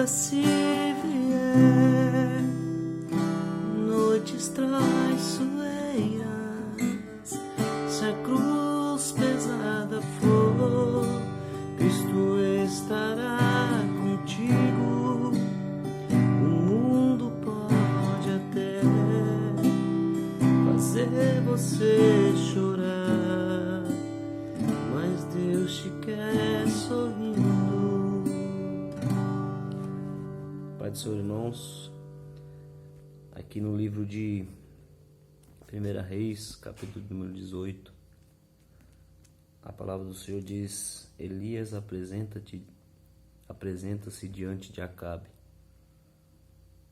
se vier noites traiçoeiras, se a cruz pesada for, Cristo estará contigo. O mundo pode até fazer você chorar, mas Deus te quer sorrindo. Pai do Senhor, irmãos, aqui no livro de 1 Reis, capítulo número 18, a palavra do Senhor diz: Elias apresenta-se diante de Acabe.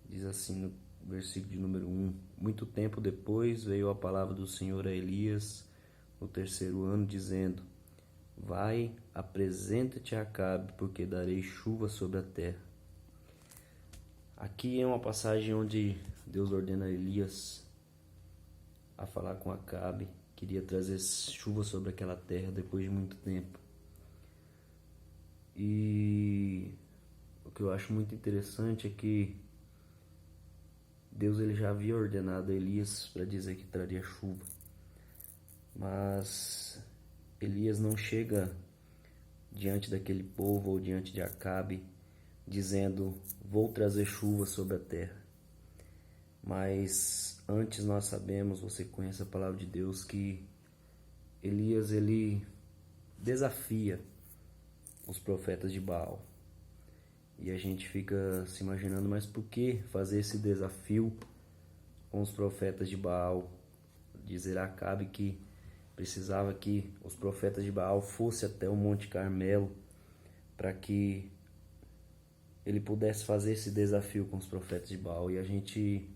Diz assim no versículo de número 1: Muito tempo depois veio a palavra do Senhor a Elias no 3º ano, dizendo: Vai, apresenta-te a Acabe, porque darei chuva sobre a terra. Aqui é uma passagem onde Deus ordena a Elias a falar com Acabe, queria trazer chuva sobre aquela terra depois de muito tempo. E o que eu acho muito interessante é que Deus ele já havia ordenado a Elias para dizer que traria chuva, mas Elias não chega diante daquele povo ou diante de Acabe dizendo: vou trazer chuva sobre a terra. Mas antes nós sabemos, você conhece a palavra de Deus, que Elias ele desafia os profetas de Baal. E a gente fica se imaginando, mas por que fazer esse desafio com os profetas de Baal? Dizer a Acabe que precisava que os profetas de Baal fossem até o Monte Carmelo para que ele pudesse fazer esse desafio com os profetas de Baal. E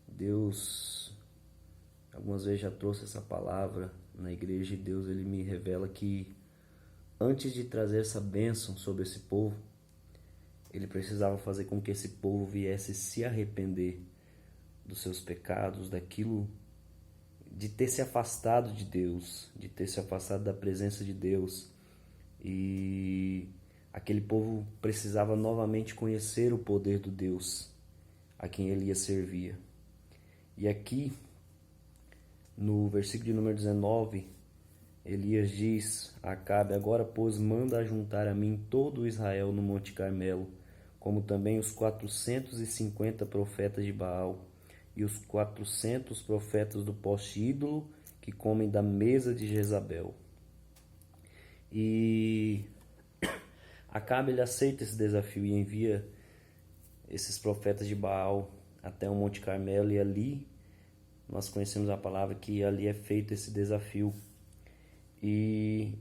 Deus algumas vezes já trouxe essa palavra na igreja, e Deus ele me revela que antes de trazer essa bênção sobre esse povo, ele precisava fazer com que esse povo viesse se arrepender dos seus pecados, daquilo, de ter se afastado de Deus, de ter se afastado da presença de Deus. E aquele povo precisava novamente conhecer o poder do Deus a quem Elias servia. E aqui, no versículo de número 19, Elias diz a Acabe: Agora, pois, manda ajuntar a mim todo o Israel no Monte Carmelo, como também os 450 profetas de Baal e os 400 profetas do poste ídolo que comem da mesa de Jezabel. E Acabe ele aceita esse desafio e envia esses profetas de Baal até o Monte Carmelo, e ali nós conhecemos a palavra que ali é feito esse desafio. E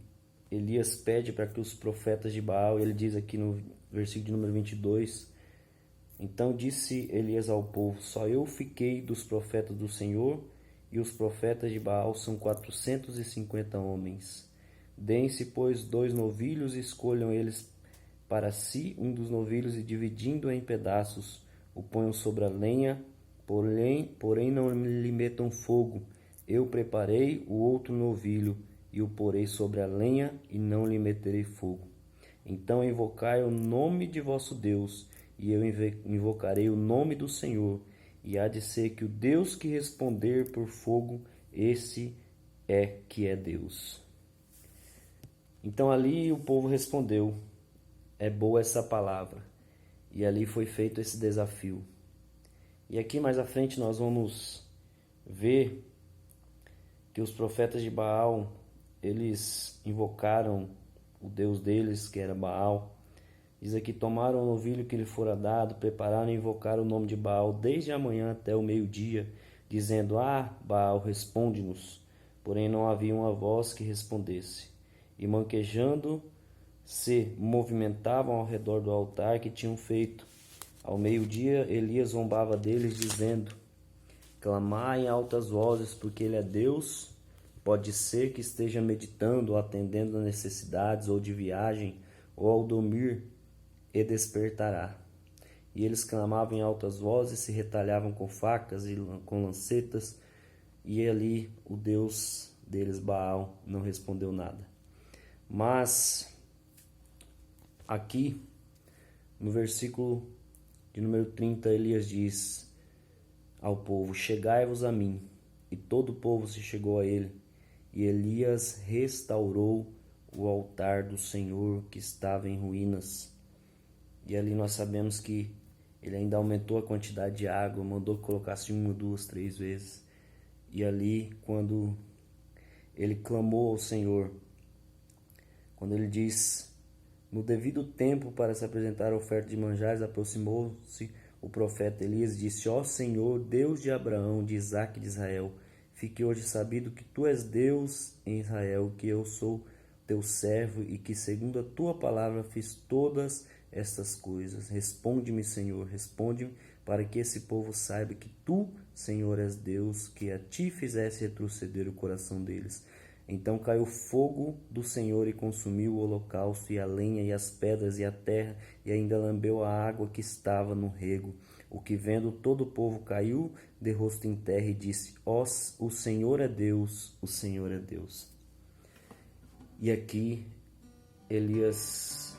Elias pede para que os profetas de Baal, ele diz aqui no versículo de número 22, então disse Elias ao povo: só eu fiquei dos profetas do Senhor, e os profetas de Baal são 450 homens. Deem-se, pois, 2 novilhos e escolham eles para si um dos novilhos, e dividindo-o em pedaços, o ponham sobre a lenha, porém não lhe metam fogo. Eu preparei o outro novilho, e o porei sobre a lenha, e não lhe meterei fogo. Então invocai o nome de vosso Deus, e eu invocarei o nome do Senhor, e há de ser que o Deus que responder por fogo, esse é que é Deus. Então ali o povo respondeu: é boa essa palavra. E ali foi feito esse desafio. E aqui mais à frente nós vamos ver que os profetas de Baal, eles invocaram o Deus deles, que era Baal. Diz aqui: tomaram o novilho que lhe fora dado, prepararam e invocaram o nome de Baal desde a manhã até o meio-dia, dizendo: Baal, responde-nos. Porém não havia uma voz que respondesse. E manquejando se movimentavam ao redor do altar que tinham feito. Ao meio-dia Elias zombava deles, dizendo: clamai em altas vozes, porque ele é Deus. Pode ser que esteja meditando ou atendendo a necessidades, ou de viagem, ou ao dormir, e despertará. E eles clamavam em altas vozes, se retalhavam com facas e com lancetas, e ali o Deus deles, Baal, não respondeu nada. Mas aqui No versículo de número 30, Elias diz ao povo: chegai-vos a mim. E todo o povo se chegou a ele. E Elias restaurou o altar do Senhor que estava em ruínas. E ali nós sabemos que ele ainda aumentou a quantidade de água, mandou que colocasse 1, 2, 3 vezes. E ali, quando ele clamou ao Senhor, quando ele diz: no devido tempo para se apresentar a oferta de manjares, aproximou-se o profeta Elias e disse: ó Senhor, Deus de Abraão, de Isaque e de Israel, fique hoje sabido que tu és Deus em Israel, que eu sou teu servo e que segundo a tua palavra fiz todas estas coisas. Responde-me, Senhor, responde-me, para que esse povo saiba que tu, Senhor, és Deus, que a ti fizesse retroceder o coração deles. Então caiu fogo do Senhor e consumiu o holocausto e a lenha e as pedras e a terra, e ainda lambeu a água que estava no rego. O que vendo todo o povo caiu de rosto em terra e disse: ó, o Senhor é Deus, o Senhor é Deus. E aqui Elias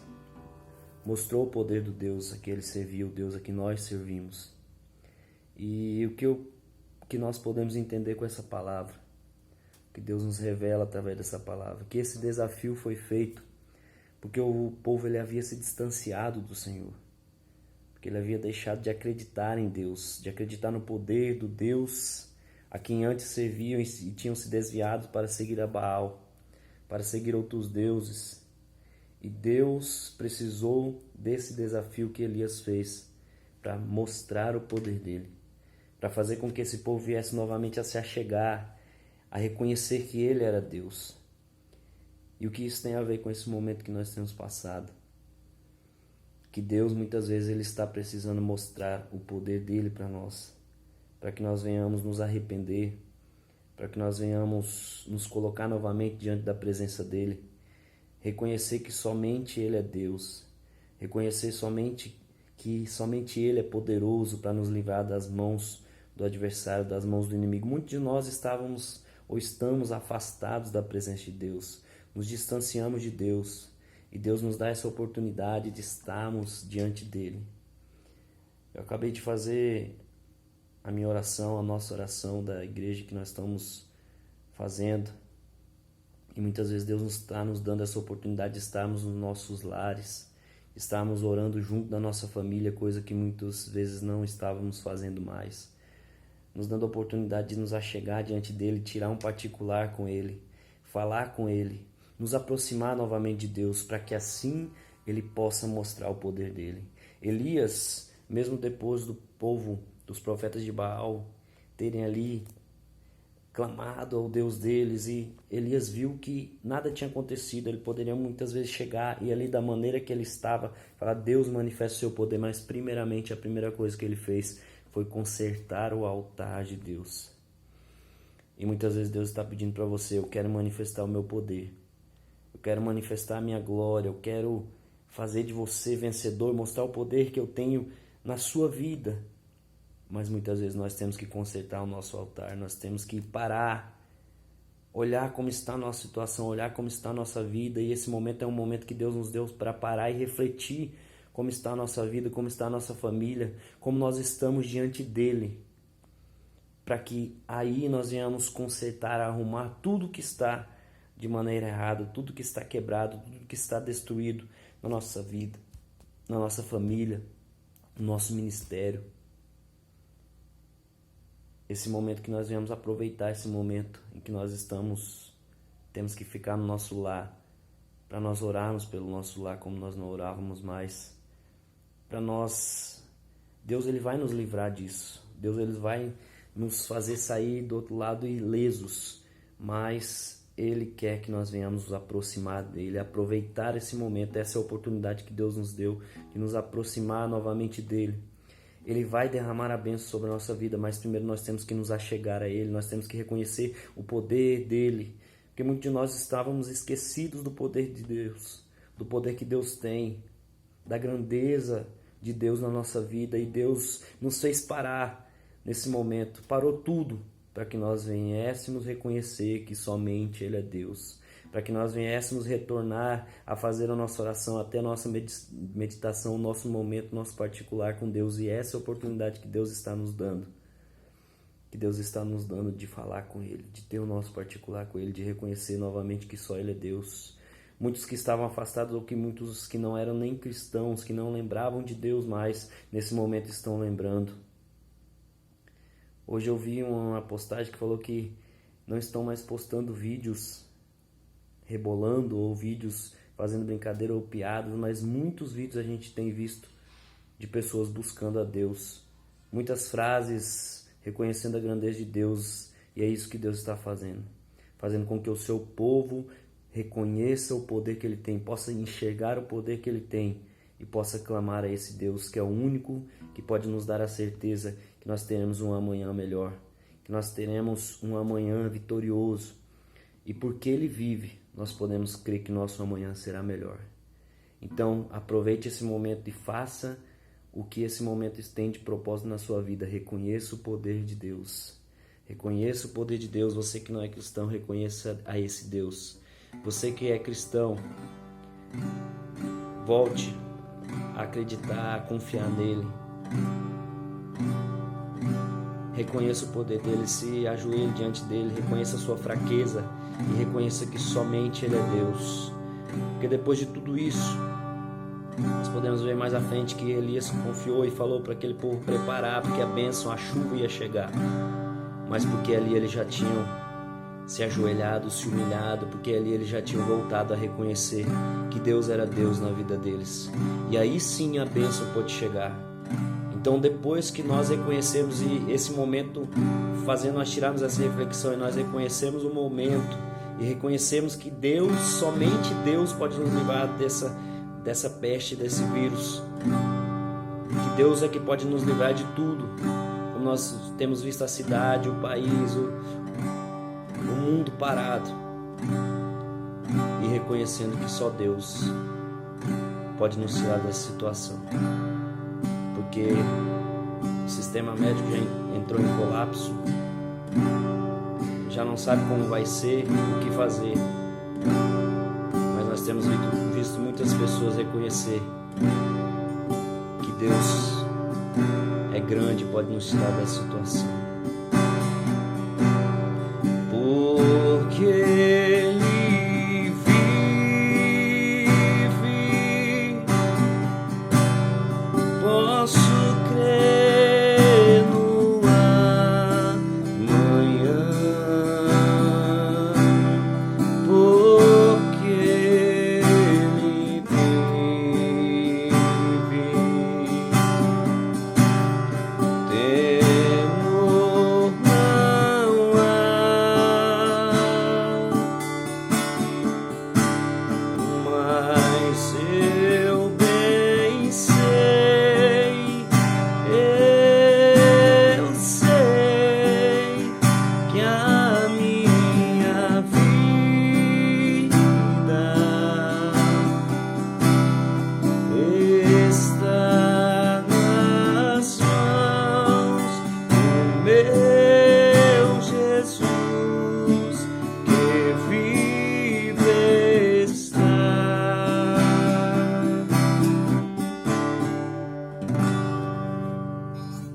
mostrou o poder do Deus a que ele servia, o Deus a que nós servimos. E o que nós podemos entender com essa palavra, que Deus nos revela através dessa palavra, que esse desafio foi feito porque o povo ele havia se distanciado do Senhor, porque ele havia deixado de acreditar em Deus, de acreditar no poder do Deus a quem antes serviam e tinham se desviado para seguir a Baal, para seguir outros deuses. E Deus precisou desse desafio que Elias fez para mostrar o poder dele, para fazer com que esse povo viesse novamente a se achegar, a reconhecer que ele era Deus. E o que isso tem a ver com esse momento que nós temos passado? Que Deus muitas vezes ele está precisando mostrar o poder dele para nós, para que nós venhamos nos arrepender, para que nós venhamos nos colocar novamente diante da presença dele, reconhecer que somente ele é Deus, reconhecer que somente ele é poderoso para nos livrar das mãos do adversário, das mãos do inimigo. Muitos de nós estávamos ou estamos afastados da presença de Deus, nos distanciamos de Deus, e Deus nos dá essa oportunidade de estarmos diante dele. Eu acabei de fazer a minha oração, a nossa oração da igreja que nós estamos fazendo, e muitas vezes Deus está nos dando essa oportunidade de estarmos nos nossos lares, estarmos orando junto da nossa família, coisa que muitas vezes não estávamos fazendo mais, nos dando a oportunidade de nos achegar diante dele, tirar um particular com ele, falar com ele, nos aproximar novamente de Deus, para que assim ele possa mostrar o poder dele. Elias, mesmo depois do povo, dos profetas de Baal, terem ali clamado ao Deus deles, e Elias viu que nada tinha acontecido, ele poderia muitas vezes chegar e ali da maneira que ele estava, falar: Deus manifesta o seu poder, mas primeiramente a primeira coisa que ele fez foi consertar o altar de Deus. E muitas vezes Deus está pedindo para você: eu quero manifestar o meu poder, eu quero manifestar a minha glória, eu quero fazer de você vencedor, mostrar o poder que eu tenho na sua vida. Mas muitas vezes nós temos que consertar o nosso altar, nós temos que parar, olhar como está a nossa situação, olhar como está a nossa vida, e esse momento é um momento que Deus nos deu para parar e refletir como está a nossa vida, como está a nossa família, como nós estamos diante dele, para que aí nós venhamos consertar, arrumar tudo que está de maneira errada, tudo que está quebrado, tudo que está destruído na nossa vida, na nossa família, no nosso ministério. Esse momento que nós venhamos aproveitar, esse momento em que nós temos que ficar no nosso lar, para nós orarmos pelo nosso lar como nós não orávamos mais, para nós, Deus ele vai nos livrar disso, Deus ele vai nos fazer sair do outro lado ilesos, mas ele quer que nós venhamos nos aproximar dele, aproveitar esse momento, essa é a oportunidade que Deus nos deu, de nos aproximar novamente dele. Ele vai derramar a bênção sobre a nossa vida, mas primeiro nós temos que nos achegar a ele, nós temos que reconhecer o poder dele, porque muitos de nós estávamos esquecidos do poder de Deus, do poder que Deus tem, da grandeza de Deus na nossa vida, e Deus nos fez parar nesse momento, parou tudo para que nós venhamos reconhecer que somente ele é Deus, para que nós viéssemos retornar a fazer a nossa oração, até a nossa meditação, o nosso momento, nosso particular com Deus. E essa é a oportunidade que Deus está nos dando. Que Deus está nos dando de falar com Ele, de ter o nosso particular com Ele, de reconhecer novamente que só Ele é Deus. Muitos que estavam afastados, ou que muitos que não eram nem cristãos, que não lembravam de Deus mais, nesse momento estão lembrando. Hoje eu vi uma postagem que falou que não estão mais postando vídeos rebolando, ou vídeos fazendo brincadeira ou piadas, mas muitos vídeos a gente tem visto de pessoas buscando a Deus. Muitas frases reconhecendo a grandeza de Deus, e é isso que Deus está fazendo. Fazendo com que o seu povo reconheça o poder que Ele tem, possa enxergar o poder que Ele tem e possa clamar a esse Deus que é o único que pode nos dar a certeza que nós teremos um amanhã melhor, que nós teremos um amanhã vitorioso. E porque Ele vive, nós podemos crer que nosso amanhã será melhor. Então, aproveite esse momento e faça o que esse momento tem de propósito na sua vida. Reconheça o poder de Deus. Reconheça o poder de Deus. Você que não é cristão, reconheça a esse Deus. Você que é cristão, volte a acreditar, a confiar nele. Reconheça o poder dele, se ajoelhe diante dele, reconheça a sua fraqueza e reconheça que somente Ele é Deus. Porque depois de tudo isso, nós podemos ver mais à frente que Elias confiou e falou para aquele povo preparar, porque a bênção, a chuva ia chegar. Mas porque ali eles já tinham se ajoelhado, se humilhado, porque ali eles já tinham voltado a reconhecer que Deus era Deus na vida deles. E aí sim a bênção pôde chegar. Então, depois que nós reconhecemos, e esse momento, fazendo nós tirarmos essa reflexão, e nós reconhecemos o momento, e reconhecemos que Deus, somente Deus pode nos livrar dessa peste, desse vírus, que Deus é que pode nos livrar de tudo, como nós temos visto a cidade, o país, o mundo parado, e reconhecendo que só Deus pode nos tirar dessa situação. Porque o sistema médico já entrou em colapso, já não sabe como vai ser, o que fazer. Mas nós temos visto muitas pessoas reconhecer que Deus é grande e pode nos tirar dessa situação. Porque